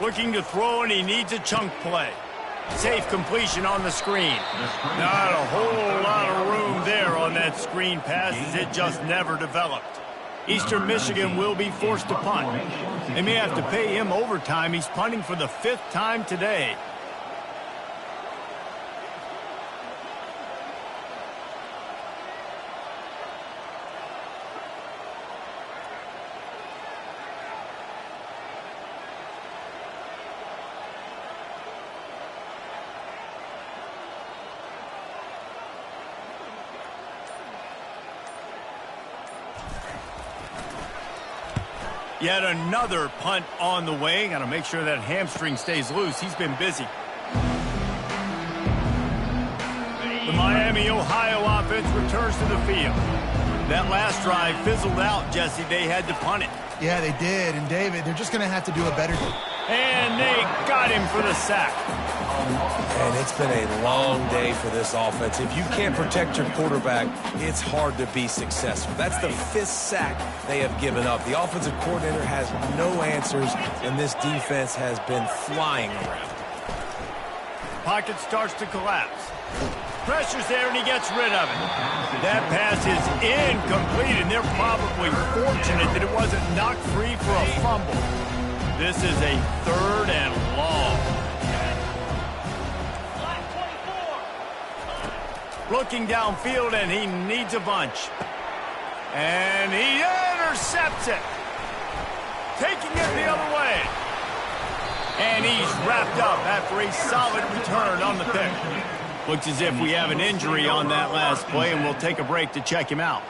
Looking to throw, and he needs a chunk play. Safe completion on the screen. Not a whole lot of room there on that screen pass as it just never developed. Eastern Michigan will be forced to punt. They may have to pay him overtime. He's punting for the 5th time today. Yet another punt on the way. Got to make sure that hamstring stays loose. He's been busy. The Miami, Ohio offense returns to the field. That last drive fizzled out, Jesse. They had to punt it. Yeah, they did. And, David, they're just going to have to do a better job. And they got him for the sack. And it's been a long day for this offense. If you can't protect your quarterback, it's hard to be successful. That's the 5th sack they have given up. The offensive coordinator has no answers, and this defense has been flying around. Pocket starts to collapse. Pressure's there, and he gets rid of it. That pass is incomplete, and they're probably fortunate that it wasn't knocked free for a fumble. This is a 3rd and long. Looking downfield, and he needs a bunch. And he intercepts it. Taking it the other way. And he's wrapped up after a solid return on the pick. Looks as if we have an injury on that last play, and we'll take a break to check him out.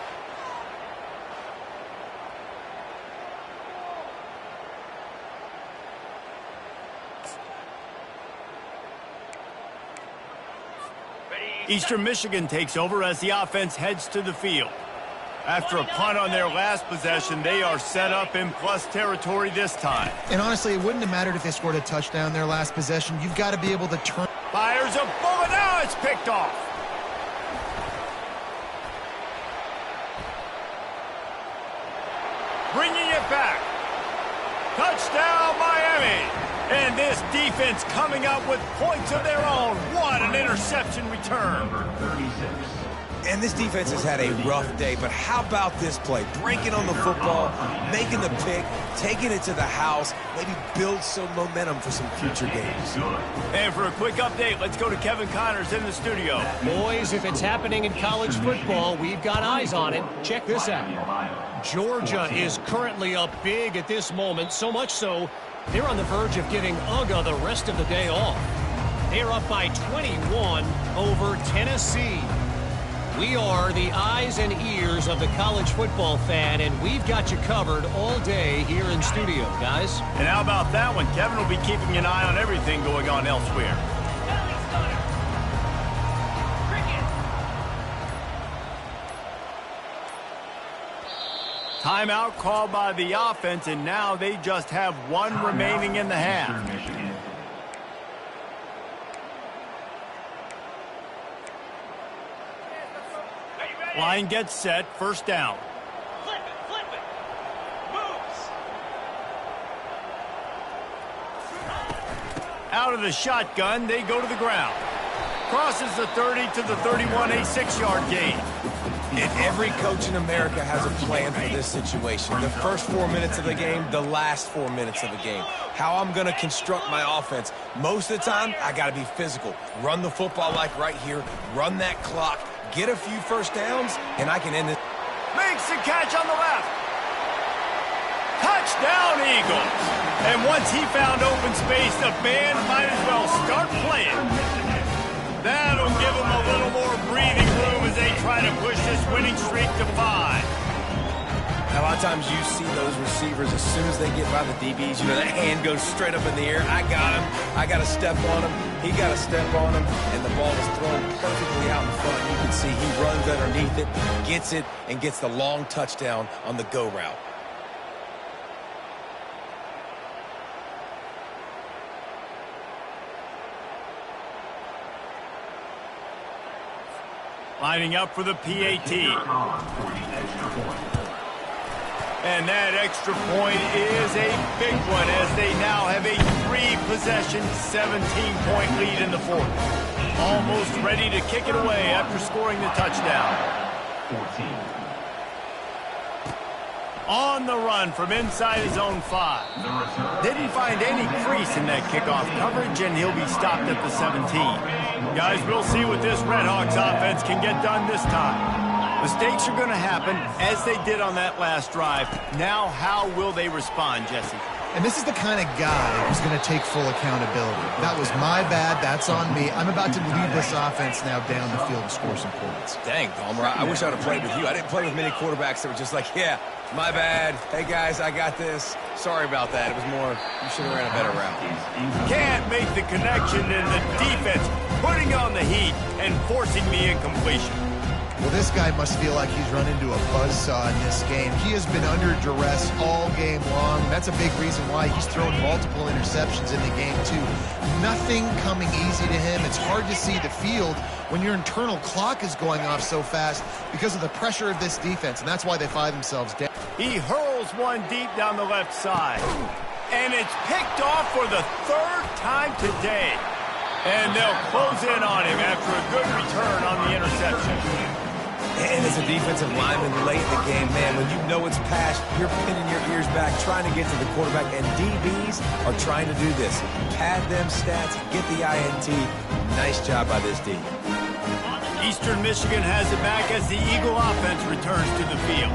Eastern Michigan takes over as the offense heads to the field. After a punt on their last possession, they are set up in plus territory this time. And honestly, it wouldn't have mattered if they scored a touchdown their last possession. You've got to be able to turn. Fires a bullet. Now it's picked off. Bringing it back. Touchdown, Miami. And this defense coming up with points of their own. What an interception return. And this defense has had a rough day, but how about this play? Breaking on the football, making the pick, taking it to the house, maybe build some momentum for some future games. And for a quick update, let's go to Kevin Connors in the studio. Boys, if it's happening in college football, we've got eyes on it. Check this out. Georgia is currently up big at this moment, so much so they're on the verge of giving UGA the rest of the day off. They're up by 21 over Tennessee. We are the eyes and ears of the college football fan, and we've got you covered all day here in studio, guys. And how about that one? Kevin will be keeping an eye on everything going on elsewhere. Timeout called by the offense, and now they just have one remaining in the half. Line gets set, 1st down. Flip it. Moves. Out of the shotgun, they go to the ground. Crosses the 30 to the 31, a 6-yard gain. And every coach in America has a plan for this situation. The first 4 minutes of the game, the last 4 minutes of the game. How I'm going to construct my offense. Most of the time, I got to be physical. Run the football like right here. Run that clock. Get a few 1st downs, and I can end this. Makes the catch on the left. Touchdown, Eagles. And once he found open space, the band might as well start playing. That'll give them a little more breathing room as they try to push this winning streak to 5. Now, a lot of times you see those receivers, as soon as they get by the DBs, you know, that hand goes straight up in the air. I got him. I got to step on him. He got to step on him. And the ball is thrown perfectly out in front. You can see he runs underneath it, gets it, and gets the long touchdown on the go route. Lining up for the PAT. And that extra point is a big one as they now have a 3-possession, 17-point lead in the fourth. Almost ready to kick it away after scoring the touchdown. 14. On the run from inside his own 5. Didn't find any crease in that kickoff coverage, and he'll be stopped at the 17. Guys, we'll see what this Redhawks offense can get done this time. Mistakes are going to happen, as they did on that last drive. Now, how will they respond, Jesse? And this is the kind of guy who's going to take full accountability. That was my bad. That's on me. I'm about to lead this offense now down the field and score some points. Dang, Palmer, I wish I would have played with you. I didn't play with many quarterbacks that were just like, yeah, my bad. Hey, guys, I got this. Sorry about that. It was more, you should have ran a better route. Can't make the connection in the defense, putting on the heat and forcing the incompletion. Well, this guy must feel like he's run into a buzzsaw in this game. He has been under duress all game long. That's a big reason why he's thrown multiple interceptions in the game, too. Nothing coming easy to him. It's hard to see the field when your internal clock is going off so fast because of the pressure of this defense, and that's why they find themselves down. He hurls one deep down the left side. And it's picked off for the 3rd time today. And they'll close in on him after a good return on the interception. And as a defensive lineman late in the game, man, when you know it's past, you're pinning your ears back, trying to get to the quarterback, and DBs are trying to do this. Pad them stats, get the INT. Nice job by this D. Eastern Michigan has it back as the Eagle offense returns to the field.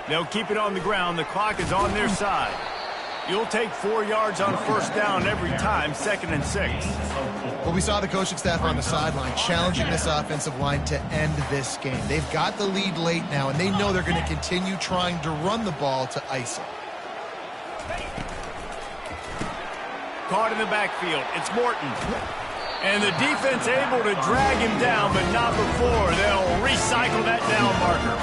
They'll keep it on the ground. The clock is on their side. You'll take 4 yards on first down every time, 2nd and 6. Well, we saw the coaching staff on the sideline challenging this offensive line to end this game. They've got the lead late now, and they know they're going to continue trying to run the ball to ice it. Caught in the backfield. It's Morton. And the defense able to drag him down, but not before. They'll recycle that down marker.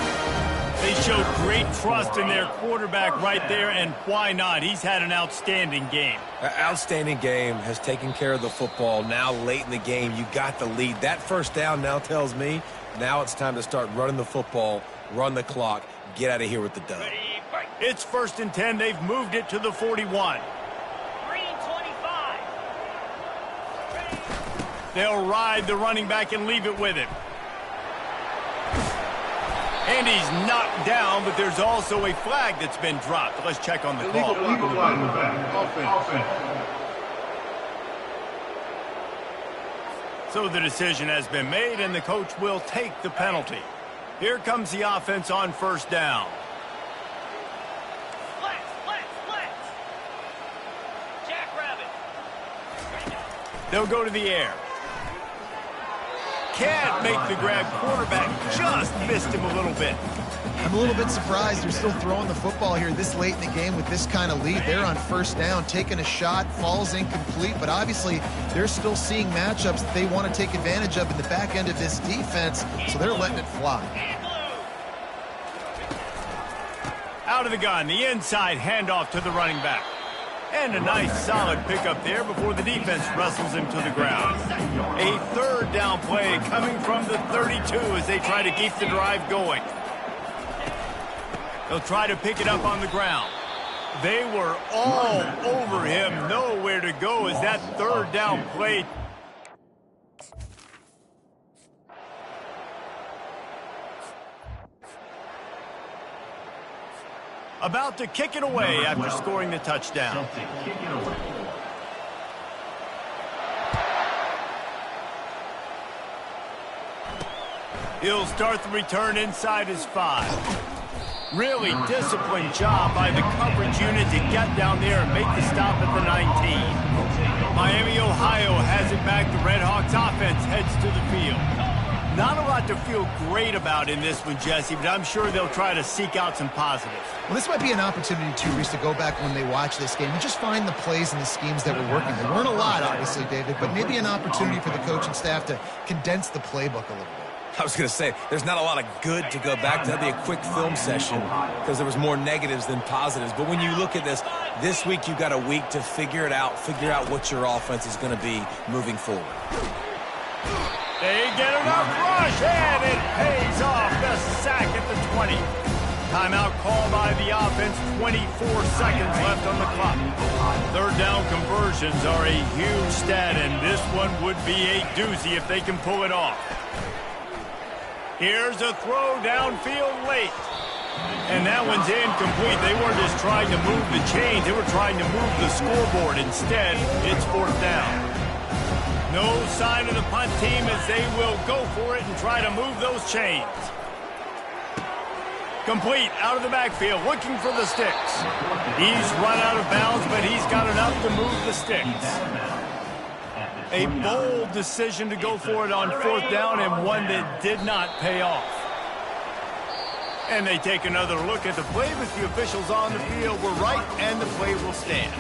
They showed great trust in their quarterback right there, and why not? He's had an outstanding game. Outstanding game, has taken care of the football. Now late in the game, you got the lead. That first down now tells me now it's time to start running the football, run the clock, get out of here with the dub. It's 1st and 10. They've moved it to the 41. Green 25. They'll ride the running back and leave it with him. And he's knocked down, but there's also a flag that's been dropped. Let's check on the call. Illegal flag in the back. Offense. So the decision has been made, and the coach will take the penalty. Here comes the offense on first down. Flex. Jackrabbit. They'll go to the air. Can't make the grab. Quarterback just missed him a little bit. I'm a little bit surprised they're still throwing the football here this late in the game with this kind of lead. They're on first down, taking a shot, falls incomplete, but obviously they're still seeing matchups that they want to take advantage of in the back end of this defense, so they're letting it fly. Out of the gun, the inside handoff to the running back. And a nice solid pickup there before the defense wrestles him to the ground. A 3rd down play coming from the 32 as they try to keep the drive going. They'll try to pick it up on the ground. They were all over him. Nowhere to go as that 3rd down play. About to kick it away after scoring the touchdown. He'll start the return inside his 5. Really disciplined job by the coverage unit to get down there and make the stop at the 19. Miami, Ohio has it back. The Redhawks offense heads to the field. Not a lot to feel great about in this one, Jesse, but I'm sure they'll try to seek out some positives. Well, this might be an opportunity, too, Reese, to go back when they watch this game and just find the plays and the schemes that were working. There weren't a lot, obviously, David, but maybe an opportunity for the coaching staff to condense the playbook a little bit. I was going to say, there's not a lot of good to go back to. That'd be a quick film session because there was more negatives than positives. But when you look at this week you've got a week to figure it out, figure out what your offense is going to be moving forward. They get enough rush, and it pays off. The sack at the 20. Timeout called by the offense. 24 seconds left on the clock. Third down conversions are a huge stat, and this one would be a doozy if they can pull it off. Here's a throw downfield late. And that one's incomplete. They weren't just trying to move the chains. They were trying to move the scoreboard. Instead, it's fourth down. No sign of the punt team as they will go for it and try to move those chains. Complete out of the backfield, looking for the sticks. He's run out of bounds, but he's got enough to move the sticks. A bold decision to go for it on fourth down, and one that did not pay off. And they take another look at the play, but the officials on the field were right, and the play will stand.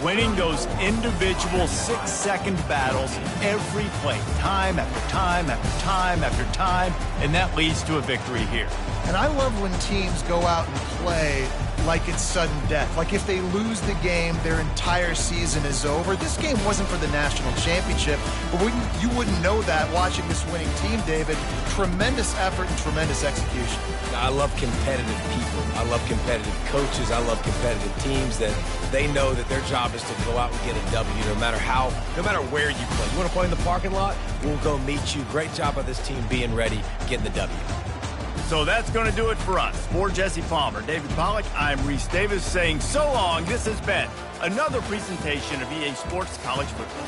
Winning those individual 6-second battles every play, time after time after time after time, and that leads to a victory here. And I love when teams go out and play like it's sudden death. Like if they lose the game, their entire season is over. This game wasn't for the national championship, but you wouldn't know that watching this winning team, David. Tremendous effort and tremendous execution. I love competitive people. I love competitive coaches. I love competitive teams that they know that their job is to go out and get a W no matter where you play. You want to play in the parking lot? We'll go meet you. Great job by this team being ready, getting the W. So that's going to do it for us. For Jesse Palmer, David Pollack, I'm Reese Davis saying so long. This has been another presentation of EA Sports College Football.